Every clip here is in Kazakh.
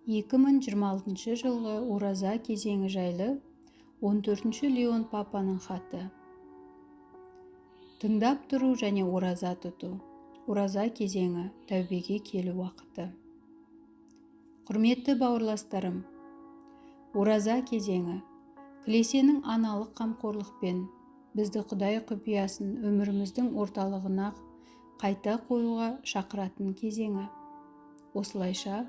2026 жылғы ораза кезеңі жайлы 14-ші Леон папаның хаты. Тыңдап тұру және ораза тұту. Ораза кезеңі, тәубеге келу уақыты. Құрметті бауырластарым, ораза кезеңі кілесенің аналық қамқорлықпен бізді Құдай құпиясын өміріміздің орталығына қайта қоюға шақыратын кезеңі. Осылайша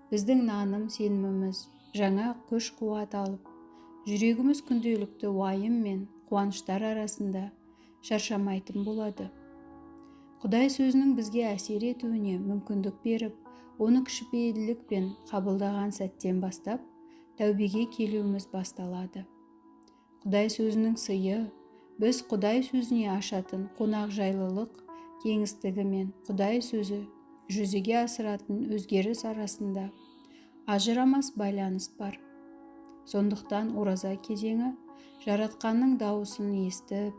біздің наным сеніміміз жаңа күш-қуат алып, жүрегіміз күнделікті уайым мен қуаныштар арасында шаршамайтын болады. Құдай сөзінің бізге әсер етуіне мүмкіндік беріп, оны кішіпейілділікпен қабылдаған сәттен бастап, тәубеге келуіміз басталады. Құдай сөзінің сыйы, біз Құдай сөзіне ашатын қонақжайлылық кеңістігі мен Құдай сөзі жүзеге асыратын өзгеріс арасында ажырамас байланыс бар. Сондықтан ораза кезеңі жаратқанның дауысын естіп,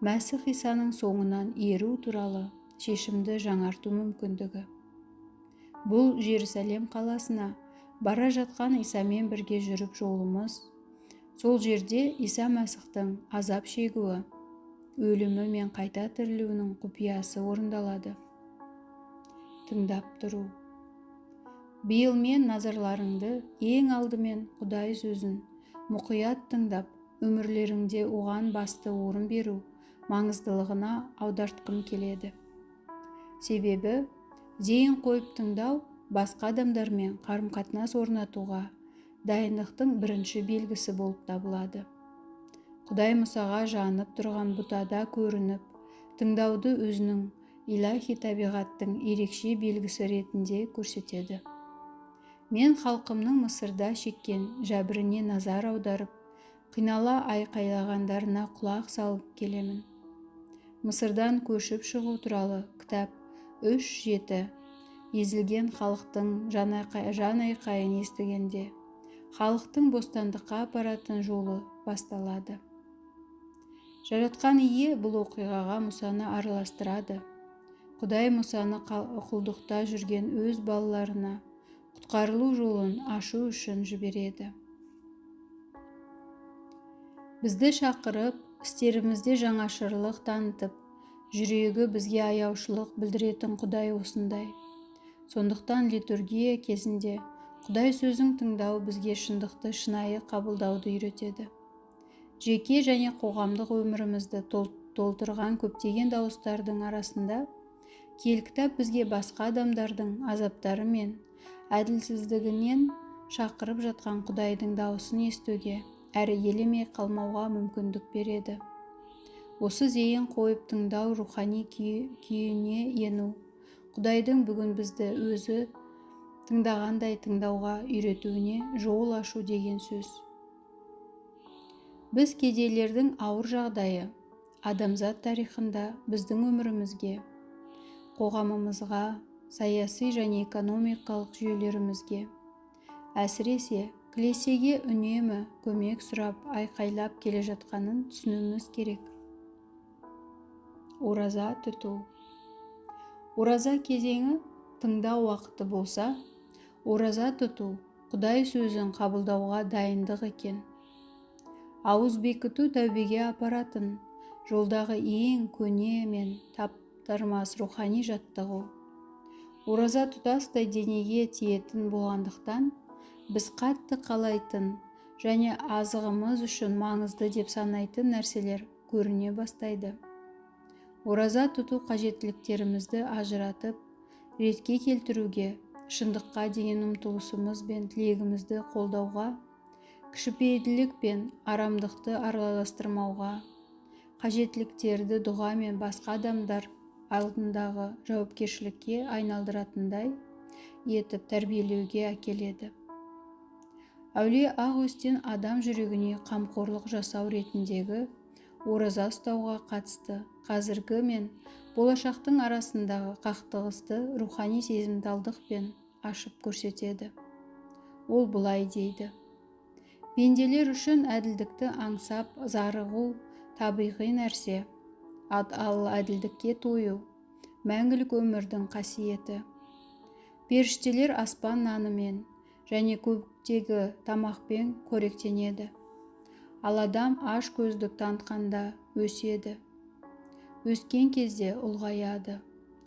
Мәсіх Исаның соңынан еру туралы шешімді жаңарту мүмкіндігі. Бұл Жерусалем қаласына бара жатқан Исамен бірге жүріп жолымыз. Сол жерде Иса Мәсіхтің азап шегуі, өлімі мен қайта тірілуінің құпиясы орындалады. Тыңдап тұру. Биыл мен назарларыңды ең алдымен Құдай сөзін мұқият тыңдап, өмірлеріңде оған басты орын беру маңыздылығына аудартқым келеді. Себебі, зейін қойып тыңдау басқа адамдармен қарым-қатынас орнатуға дайындықтың бірінші белгісі болып табылады. Құдай Мұсаға жанып тұрған бұтада көрініп, тыңдауды өзінің илахи табиғаттың ерекше белгісі ретінде көрсетеді. Мен халқымның Мысырда шеккен жәбіріне назар аударып, қинала айқайлағандарына құлақ салып келемін. Мысырдан көшіп шығу туралы кітап 3:7 езілген халықтың жан айқайын естігенде, халықтың бостандыққа апаратын жолы басталады. Жаратқан ие бұл оқиғаға Мұсаны араластырады. Құдай Мұсаны құлдықта жүрген өз балаларына құтқарылу жолын ашу үшін жібереді. Бізді шақырып, істерімізде жаңашырлық танытып, жүрегі бізге аяушылық білдіретін Құдай осындай. Сондықтан литургия кезінде Құдай сөзін тыңдау бізге шындықты шынайы қабылдауды үйретеді. Жеке және қоғамдық өмірімізді толтырған көптеген дауыстардың арасында кітап бізге басқа адамдардың азаптары мен әділсіздігінен шақырып жатқан Құдайдың дауысын естуге әрі елемей қалмауға мүмкіндік береді. Осы зейін қойып тыңдау рухани күйіне ену, Құдайдың бүгін бізді өзі тыңдағандай тыңдауға үйретуіне жол ашу деген сөз. Біз кедейлердің ауыр жағдайы адамзат тарихында біздің өмірімізге, қоғамымызға, саяси және экономикалық жүйелерімізге, әсіресе кілесеге үнемі көмек сұрап айқайлап келе жатқанын түсінуіміз керек. Ораза тұту. Ораза кезеңі тыңдау уақыты болса, ораза тұту Құдай сөзін қабылдауға дайындық екен. Ауыз бекіту тәубеге апаратын жолдағы ең көне мен таптырмас рухани жаттығу. Ораза тұтастай денеге тиетін болғандықтан, біз қатты қалайтын және азығымыз үшін маңызды деп санайтын нәрселер көріне бастайды. Ораза тұту қажеттіліктерімізді ажыратып, ретке келтіруге, шындыққа деген ұмтылысымыз бен тілегімізді қолдауға, кішіпейілділік пен арамдықты араластырмауға, қажеттіліктерді дұға мен басқа адамдар алдындағы жауапкершілікке айналдыратындай етіп тәрбиелеуге әкеледі. Әулие Ағостин адам жүрегіне қамқорлық жасау ретіндегі ораза ұстауға қатысты қазіргі мен болашақтың арасындағы қақтығысты рухани сезімталдықпен ашып көрсетеді. Ол былай дейді: пенделер үшін әділдікті аңсап зарығу табиғи нәрсе, ал әділдікке тою мәңгілік өмірдің қасиеті. Періштелер аспан нанымен, және көктегі тамақпен қоректенеді. Ал адам аш көздік танытқанда өседі. Өскен кезде ұлғаяды.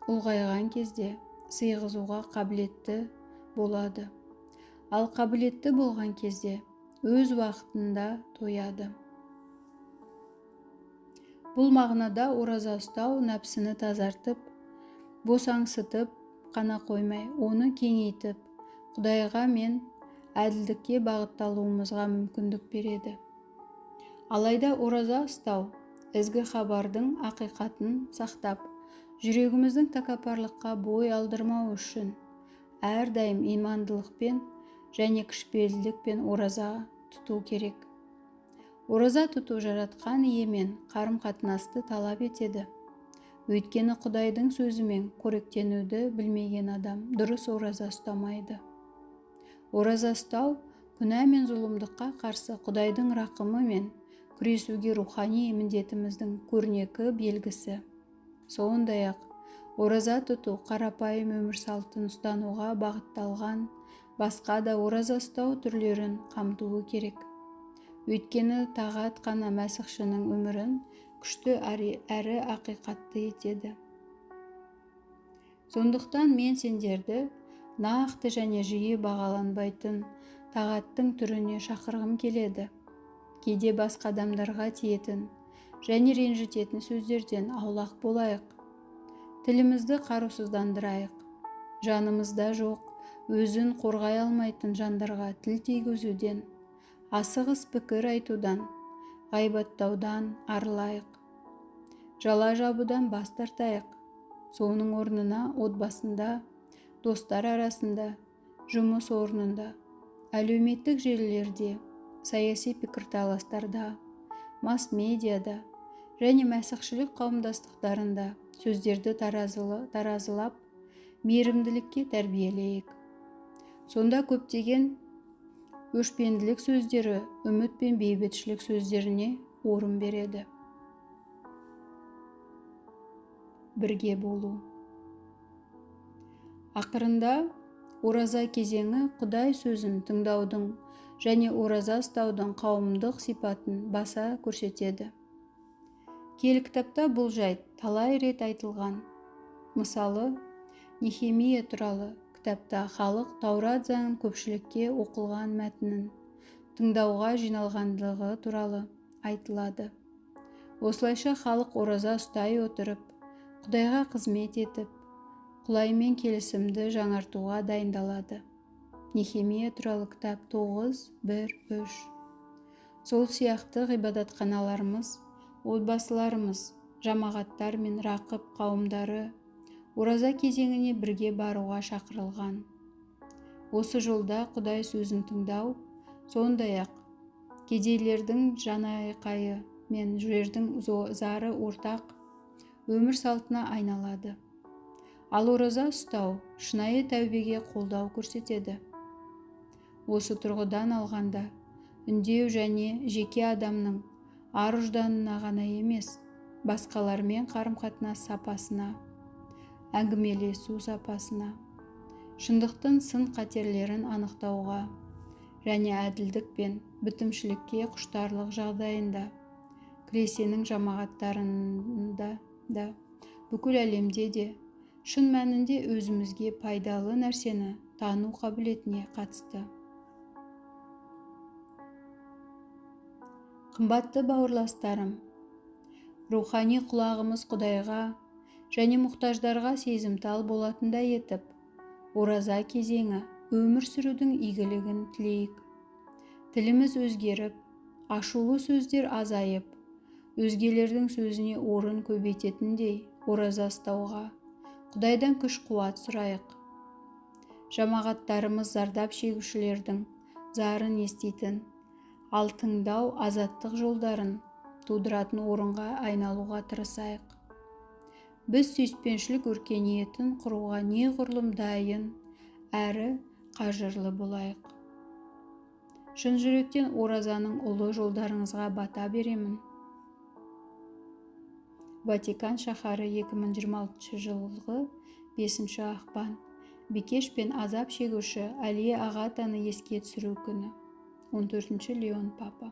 Ұлғайған кезде сыйғызуға қабілетті болады. Ал қабілетті болған кезде өз уақытында тояды. Бұл мағынада ораза ұстау нәпсіні тазартып, босаңсытып қана қоймай, оны кеңейтіп, Құдайға мен әділдікке бағытталуымызға мүмкіндік береді. Алайда ораза ұстау ізгі хабардың ақиқатын сақтап, жүрегіміздің тәкаппарлыққа бой алдырмау үшін әрдайым имандылықпен және кішіпейілдікпен ораза тұту керек. Ораза тұту жаратқан иемен қарым-қатынасты талап етеді. Өйткені Құдайдың сөзімен қоректенуді білмеген адам дұрыс ораза ұстамайды. Ораза ұстау күнә мен зұлымдыққа қарсы Құдайдың рақымы мен күресуге рухани міндетіміздің көрнекі белгісі. Сондай-ақ ораза тұту қарапайым өмір салтын ұстануға бағытталған басқа да ораза ұстау түрлерін қамтуы керек. Өйткені тағат қана мәсіхшінің өмірін күшті әрі ақиқатты етеді. Сондықтан мен сендерді нақты және жиі бағаланбайтын тағаттың түріне шақырғым келеді. Кейде басқа адамдарға тиетін және ренжітетін сөздерден аулақ болайық. Тілімізді қарусыздандырайық. Жанымызда жоқ, өзін қорғай алмайтын жандарға тіл тигізуден, асығыс пікір айтудан, ғайбаттаудан арылайық. Жала жабудан бас тартайық. Соның орнына отбасында, достар арасында, жұмыс орнында, әлеуметтік желілерде, саяси пікірталастарда, масс-медиада және мәсіхшілік қауымдастықтарында сөздерді таразылап, мейірімділікке тәрбиелейік. Сонда көптеген өшпенділік сөздері үміт пен бейбітшілік сөздеріне орын береді. Бірге болу. Ақырында ораза кезеңі Құдай сөзін тыңдаудың және ораза ұстаудың қауымдық сипатын баса көрсетеді. Киелі кітапта бұл жайт талай рет айтылған. Мысалы, Нехемия туралы кітапта халық Таурат заңын көпшілікке оқылған мәтінін тыңдауға жиналғандығы туралы айтылады. Осылайша халық ораза ұстай отырып, Құдайға қызмет етіп, Құдаймен келісімді жаңартуға дайындалады. Нехемия туралы кітап 9:1-3. Сол сияқты ғибадатханаларымыз, отбасыларымыз, жамағаттар мен рақып қауымдары ораза кезеңіне бірге баруға шақырылған. Осы жолда Құдай сөзін тыңдау, сондай-ақ кедейлердің жанайқайы мен жүрердің зары ортақ өмір салтына айналады. Ал ораза ұстау шынайы тәубеге қолдау көрсетеді. Осы тұрғыдан алғанда, үндеу және жеке адамның ар-ұжданына ғана емес, басқалармен қарым-қатынас сапасына, әңгімелесу сапасына, шындықтың сын-қатерлерін анықтауға және әділдік пен бітімшілікке құштарлық жағдайында, кілесенің жамағаттарында да, бүкіл әлемде де, шын мәнінде өзімізге пайдалы нәрсені тану қабілетіне қатысты. Қымбатты бауырластарым, рухани құлағымыз Құдайға және мұқтаждарға сезімтал болатындай етіп, ораза кезеңі өмір сүрудің игілігін тілейік. Тіліміз өзгеріп, ашулы сөздер азайып, өзгелердің сөзіне орын көбейтетіндей ораза ұстауға Құдайдан күш-қуат сұрайық. Жамағаттарымыз зардап шегушілердің зарын еститін, ал тыңдау азаттық жолдарын тудыратын орынға айналуға тырысайық. Біз сүйіспеншілік өркениетін құруға неғұрлым дайын әрі қажырлы болайық. Шын жүректен оразаның ұлы жолдарыңызға бата беремін. Ватикан шаһары 2026 жылғы 5 ақпан. Бикеш пен азап шегуші Алия Ағатаны еске түсіру күні. 14 Леон папа.